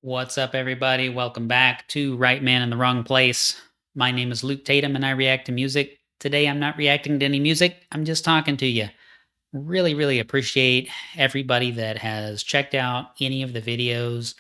What's up, everybody? Welcome back to Right Man in the Wrong Place. My name is Luke Tatum, and I react to music. Today, I'm not reacting to any music, I'm just talking to you. Really appreciate everybody that has checked out any of the videos.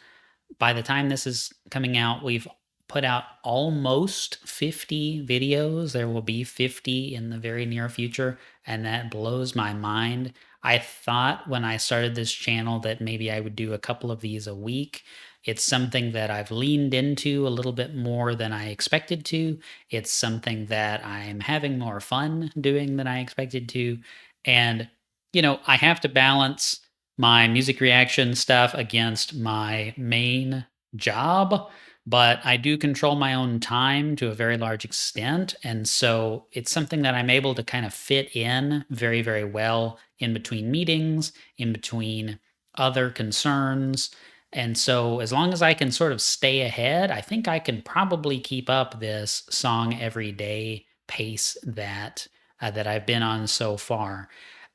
By the time this is coming out, we've put out almost 50 videos. There will be 50 in the very near future, and that blows my mind. I thought when I started this channel that maybe I would do a couple of these a week. It's something that I've leaned into a little bit more than I expected to. It's something that I'm having more fun doing than I expected to. And, I have to balance my music reaction stuff against my main job, but I do control my own time to a very large extent. And so it's something that I'm able to kind of fit in very well in between meetings, in between other concerns. And so as long as I can sort of stay ahead, I think I can probably keep up this song every day pace that I've been on so far.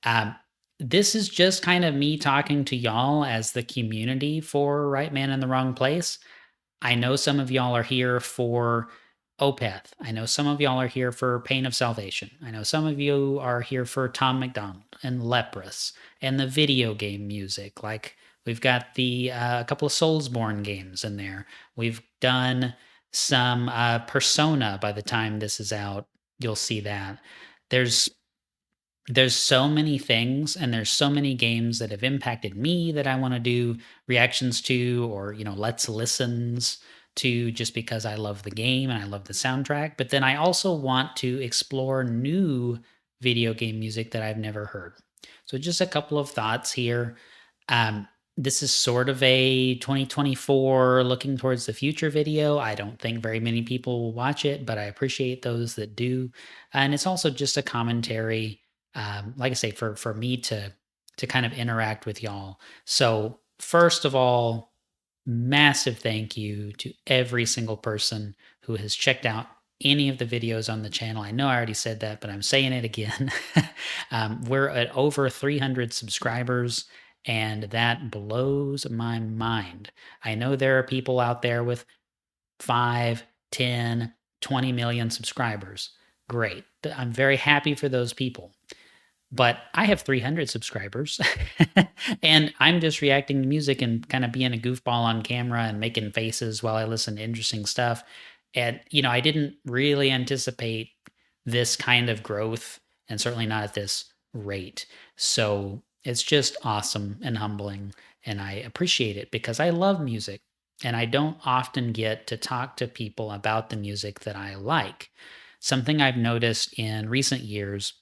Um, this is just kind of me talking to y'all as the community for Right Man in the Wrong Place. I know some of y'all are here for Opeth. I know some of y'all are here for Pain of Salvation. I know some of you are here for Tom McDonald and Leprous and the video game music. Like we've got the a couple of Soulsborne games in there. We've done some Persona. By the time this is out, you'll see that. There's there's so many things and there's so many games that have impacted me that I want to do reactions to, or let's listens to, just because I love the game and I love the soundtrack. But then I also want to explore new video game music that I've never heard. So just a couple of thoughts here. um, this is sort of a 2024 looking towards the future video. I don't think very many people will watch it, but I appreciate those that do. And it's also just a commentary, like I say, for me to kind of interact with y'all. So first of all, massive thank you to every single person who has checked out any of the videos on the channel. I know I already said that, but I'm saying it again. We're at over 300 subscribers, and that blows my mind. I know there are people out there with 5, 10, 20 million subscribers. Great. I'm very happy for those people. But I have 300 subscribers and I'm just reacting to music and kind of being a goofball on camera and making faces while I listen to interesting stuff. And, I didn't really anticipate this kind of growth, and certainly not at this rate. So it's just awesome and humbling. And I appreciate it because I love music and I don't often get to talk to people about the music that I like. Something I've noticed in recent years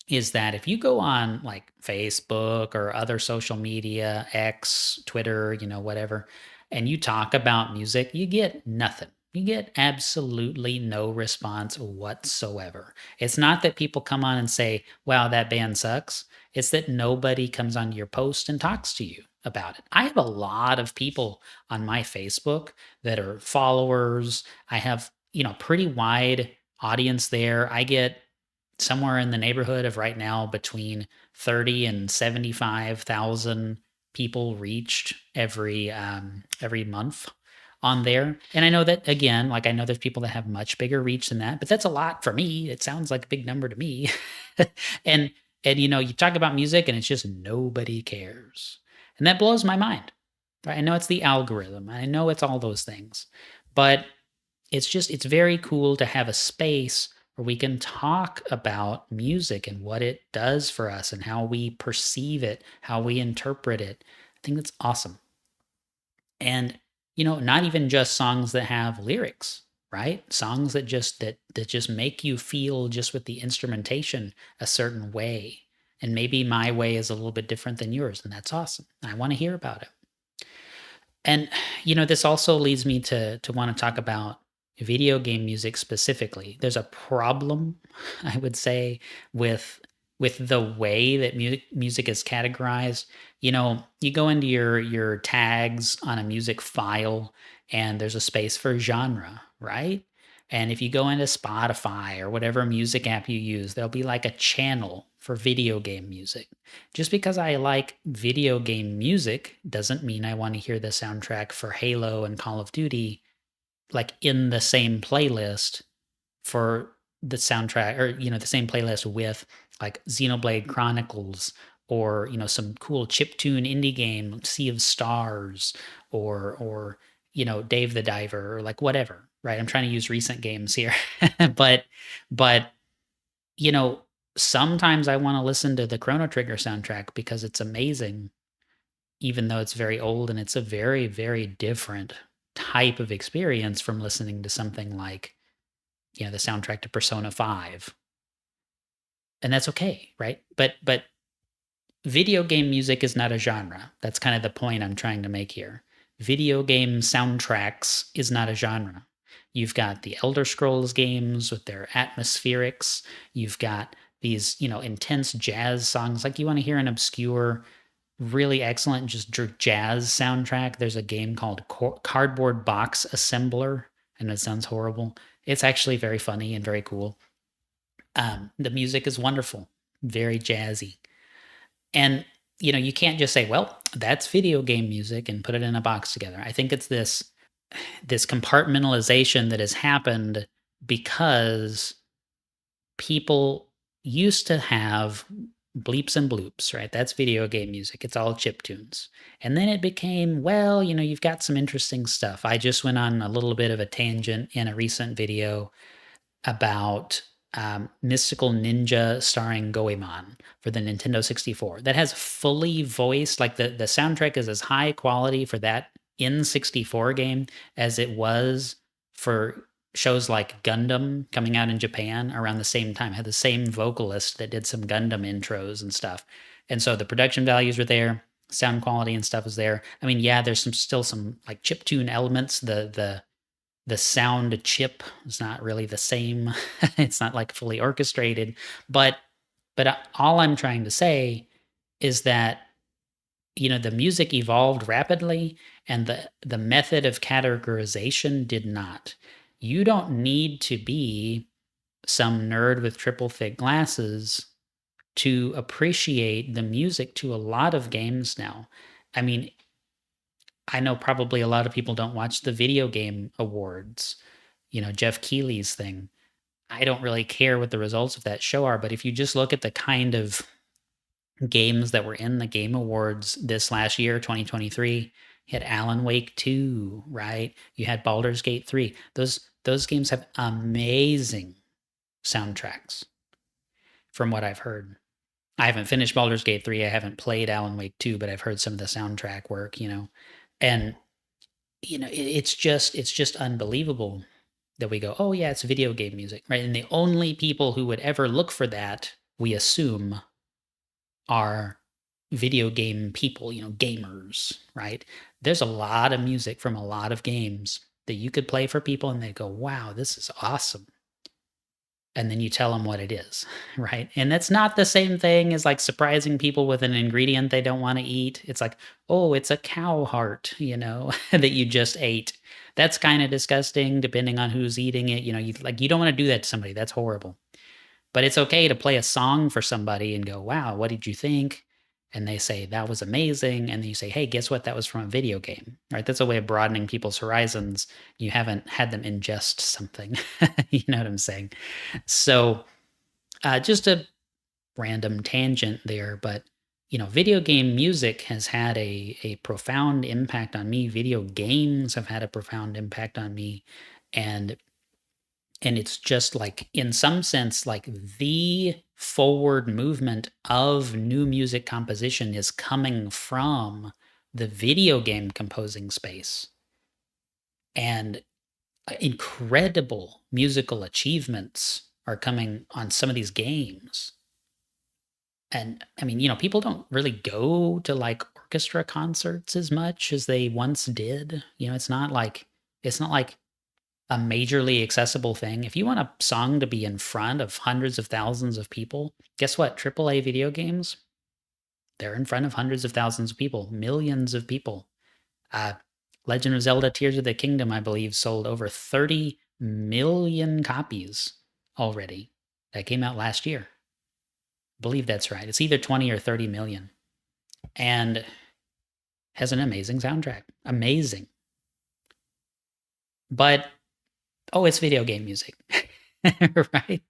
is that if you go on like Facebook or other social media, X, Twitter, whatever, and you talk about music, you get nothing. You get absolutely no response whatsoever. It's not that people come on and say, wow, that band sucks. It's that nobody comes onto your post and talks to you about it. I have a lot of people on my Facebook that are followers. I have, pretty wide audience there. I get somewhere in the neighborhood of right now between 30 and 75,000 people reached every month on there. And I know that, again, like I know there's people that have much bigger reach than that, but that's a lot for me. It sounds like a big number to me. and and you talk about music and it's just nobody cares. And that blows my mind. Right? I know it's the algorithm. I know it's all those things. But it's very cool to have a space where we can talk about music and what it does for us and how we perceive it, how we interpret it. I think that's awesome. And not even just songs that have lyrics, right? Songs that just make you feel, just with the instrumentation, a certain way. And maybe my way is a little bit different than yours, and that's awesome. I want to hear about it. And this also leads me to want to talk about video game music specifically. There's a problem, I would say, with the way that music is categorized. You go into your tags on a music file and there's a space for genre, right? And if you go into Spotify or whatever music app you use, there'll be like a channel for video game music. Just because I like video game music doesn't mean I want to hear the soundtrack for Halo and Call of Duty like in the same playlist for the soundtrack, or the same playlist with like Xenoblade Chronicles, or some cool chiptune indie game, Sea of Stars, or Dave the Diver, or like whatever, right? I'm trying to use recent games here. but you know sometimes I want to listen to the Chrono Trigger soundtrack because it's amazing, even though it's very old, and it's a very, very different type of experience from listening to something like the soundtrack to Persona 5. And that's okay, right? But video game music is not a genre. That's kind of the point I'm trying to make here. Video game soundtracks is not a genre. You've got the Elder Scrolls games with their atmospherics. You've got these, intense jazz songs. Like, you want to hear an obscure, really excellent just jazz soundtrack. There's a game called Cardboard Box Assembler, and it sounds horrible. It's actually very funny and very cool. The music is wonderful, very jazzy. And you can't just say, well, that's video game music and put it in a box together. I think it's this compartmentalization that has happened because people used to have bleeps and bloops, right? That's video game music. It's all chip tunes. And then it became, well, you've got some interesting stuff. I just went on a little bit of a tangent in a recent video about Mystical Ninja starring Goemon for the Nintendo 64. That has fully voiced, like the soundtrack is as high quality for that N64 game as it was for shows like Gundam coming out in Japan around the same time. Had the same vocalist that did some Gundam intros and stuff. And so the production values were there, sound quality and stuff is there. I mean, yeah, there's still some like chiptune elements. The sound chip is not really the same. It's not like fully orchestrated, but all I'm trying to say is that the music evolved rapidly, and the method of categorization did not. You don't need to be some nerd with triple thick glasses to appreciate the music to a lot of games now. I mean, I know probably a lot of people don't watch the video game awards, Jeff Keighley's thing. I don't really care what the results of that show are, but if you just look at the kind of games that were in the Game Awards this last year, 2023, you had Alan Wake 2, right? You had Baldur's Gate 3. Those games have amazing soundtracks from what I've heard. I haven't finished Baldur's Gate 3. I haven't played Alan Wake 2, but I've heard some of the soundtrack work, And it's just unbelievable that we go, oh yeah, it's video game music, right? And the only people who would ever look for that, we assume, are video game people, gamers, right? There's a lot of music from a lot of games that you could play for people and they go, wow, this is awesome. And then you tell them what it is, right? And that's not the same thing as like surprising people with an ingredient they don't want to eat. It's like, oh, it's a cow heart, that you just ate. That's kind of disgusting depending on who's eating it. You don't want to do that to somebody. That's horrible. But it's okay to play a song for somebody and go, wow, what did you think? And they say, that was amazing. And then you say, hey, guess what? That was from a video game, right? That's a way of broadening people's horizons. You haven't had them ingest something. You know what I'm saying? So just a random tangent there, but video game music has had a profound impact on me. Video games have had a profound impact on me. And it's just like, in some sense, like the forward movement of new music composition is coming from the video game composing space. And incredible musical achievements are coming on some of these games. And I mean, people don't really go to like orchestra concerts as much as they once did. It's not like a majorly accessible thing. If you want a song to be in front of hundreds of thousands of people, guess what? AAA video games, they're in front of hundreds of thousands of people, millions of people. Legend of Zelda Tears of the Kingdom, I believe, sold over 30 million copies already. That came out last year. I believe that's right. It's either 20 or 30 million. And has an amazing soundtrack. Amazing. But oh, it's video game music. Right?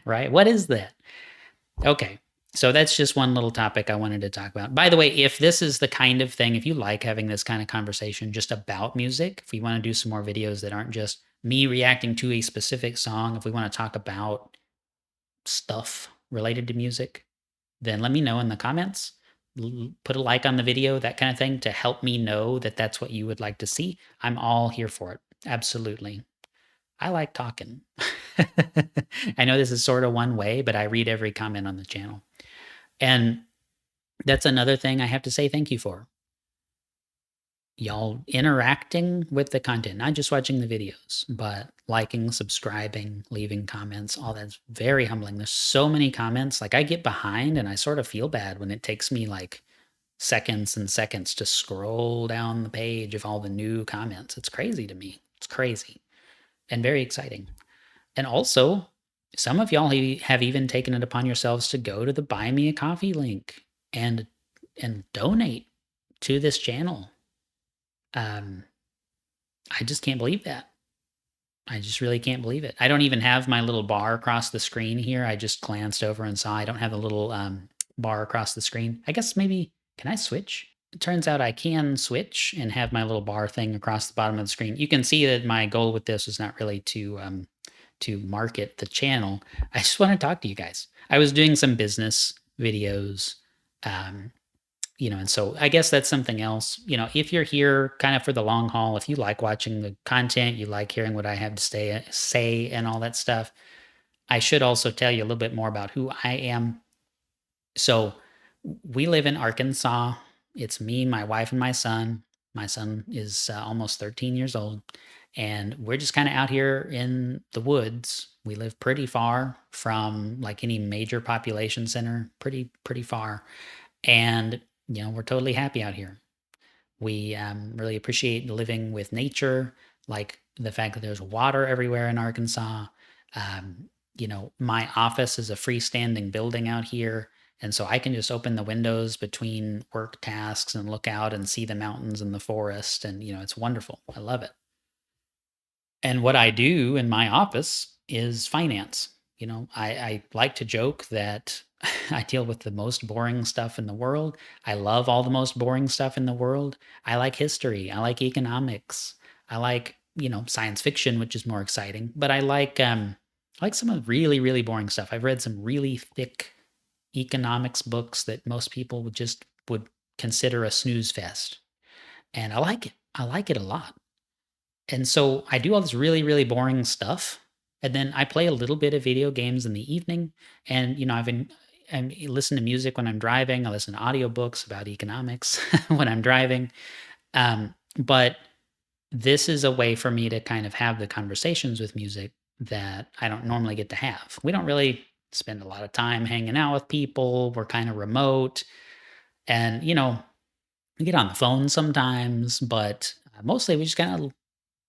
Right. What is that? Okay. So that's just one little topic I wanted to talk about. By the way, if this is the kind of thing, if you like having this kind of conversation just about music, if we want to do some more videos that aren't just me reacting to a specific song, if we want to talk about stuff related to music, then let me know in the comments. Put a like on the video, that kind of thing, to help me know that that's what you would like to see. I'm all here for it. Absolutely. I like talking. I know this is sort of one way, but I read every comment on the channel. And that's another thing I have to say thank you for. Y'all interacting with the content, not just watching the videos, but liking, subscribing, leaving comments, all that's very humbling. There's so many comments. Like I get behind and I sort of feel bad when it takes me like seconds and seconds to scroll down the page of all the new comments. It's crazy to me. It's crazy and very exciting. And also, some of y'all have even taken it upon yourselves to go to the Buy Me a Coffee link and donate to this channel. I just can't believe that. I just really can't believe it. I don't even have my little bar across the screen here. I just glanced over and saw I don't have the little bar across the screen. I guess maybe, can I switch? It turns out I can switch and have my little bar thing across the bottom of the screen. You can see that my goal with this was not really to market the channel. I just want to talk to you guys. I was doing some business videos, and so I guess that's something else. If you're here kind of for the long haul, if you like watching the content, you like hearing what I have to say and all that stuff, I should also tell you a little bit more about who I am. So we live in Arkansas. It's me, my wife, and my son. My son is almost 13 years old. And we're just kind of out here in the woods. We live pretty far from like any major population center, pretty far. And, we're totally happy out here. We really appreciate living with nature, like the fact that there's water everywhere in Arkansas. My office is a freestanding building out here. And so I can just open the windows between work tasks and look out and see the mountains and the forest. And, it's wonderful. I love it. And what I do in my office is finance. I like to joke that I deal with the most boring stuff in the world. I love all the most boring stuff in the world. I like history. I like economics. I like, science fiction, which is more exciting. But I like some of the really, really boring stuff. I've read some really thick economics books that most people would consider a snooze fest. And I like it. I like it a lot. And so I do all this really, really boring stuff. And then I play a little bit of video games in the evening. And, I listen to music when I'm driving. I listen to audiobooks about economics when I'm driving. But this is a way for me to kind of have the conversations with music that I don't normally get to have. We don't really spend a lot of time hanging out with people. We're kind of remote. And, we get on the phone sometimes, but mostly we just kind of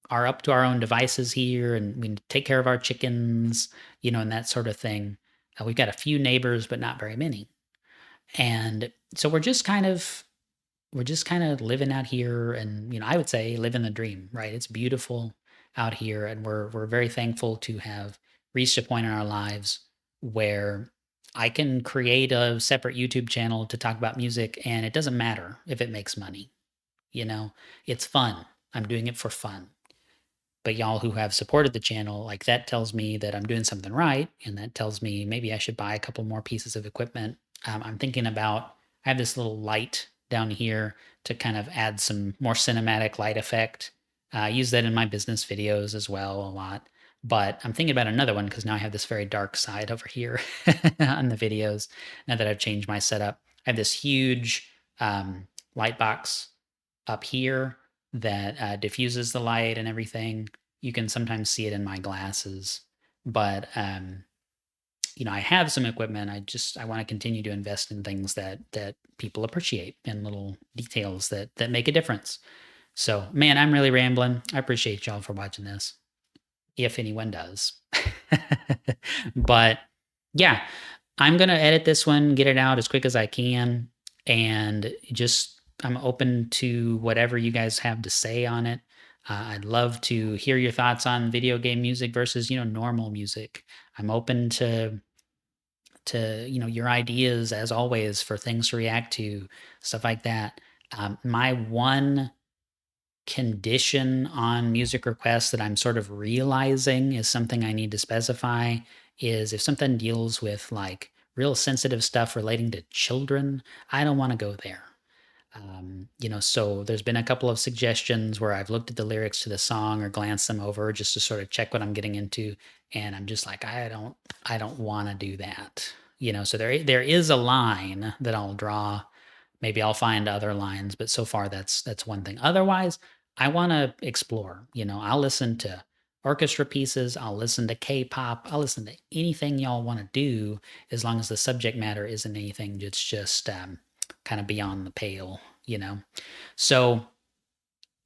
are up to our own devices here, and we take care of our chickens, and that sort of thing. We've got a few neighbors, but not very many. And so we're just kind of living out here, and I would say living the dream, right? It's beautiful out here, and we're very thankful to have reached a point in our lives where I can create a separate YouTube channel to talk about music, and it doesn't matter if it makes money. It's fun. I'm doing it for fun. But y'all who have supported the channel, like that tells me that I'm doing something right. And that tells me maybe I should buy a couple more pieces of equipment. I'm thinking about, I have this little light down here to kind of add some more cinematic light effect. I use that in my business videos as well a lot. But I'm thinking about another one because now I have this very dark side over here on the videos. Now that I've changed my setup, I have this huge light box up here that diffuses the light and everything. You can sometimes see it in my glasses, but I have some equipment. I want to continue to invest in things that people appreciate and little details that make a difference. So, man, I'm really rambling. I appreciate y'all for watching this. if anyone does. But yeah, I'm going to edit this one, get it out as quick as I can, and just I'm open to whatever you guys have to say on it. I'd love to hear your thoughts on video game music versus, normal music. I'm open to your ideas as always for things to react to, stuff like that. My one condition on music requests that I'm sort of realizing is something I need to specify is if something deals with like real sensitive stuff relating to children, I don't want to go there. So there's been a couple of suggestions where I've looked at the lyrics to the song or glanced them over just to sort of check what I'm getting into, and I'm just like, I don't want to do that. So there is a line that I'll draw. Maybe I'll find other lines, but so far that's one thing. Otherwise, I want to explore. I'll listen to orchestra pieces, I'll listen to K-pop, I'll listen to anything y'all want to do as long as the subject matter isn't anything that's just kind of beyond the pale. So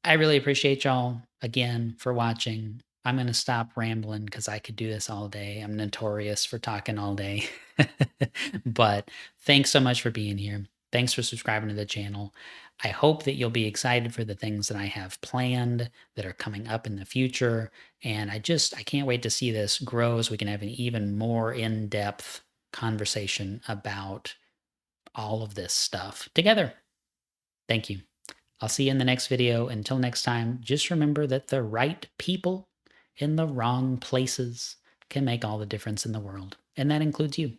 I really appreciate y'all again for watching. I'm going to stop rambling because I could do this all day. I'm notorious for talking all day. But thanks so much for being here. Thanks for subscribing to the channel. I hope that you'll be excited for the things that I have planned that are coming up in the future. And I can't wait to see this grow so we can have an even more in-depth conversation about all of this stuff together. Thank you. I'll see you in the next video. Until next time, just remember that the right people in the wrong places can make all the difference in the world. And that includes you.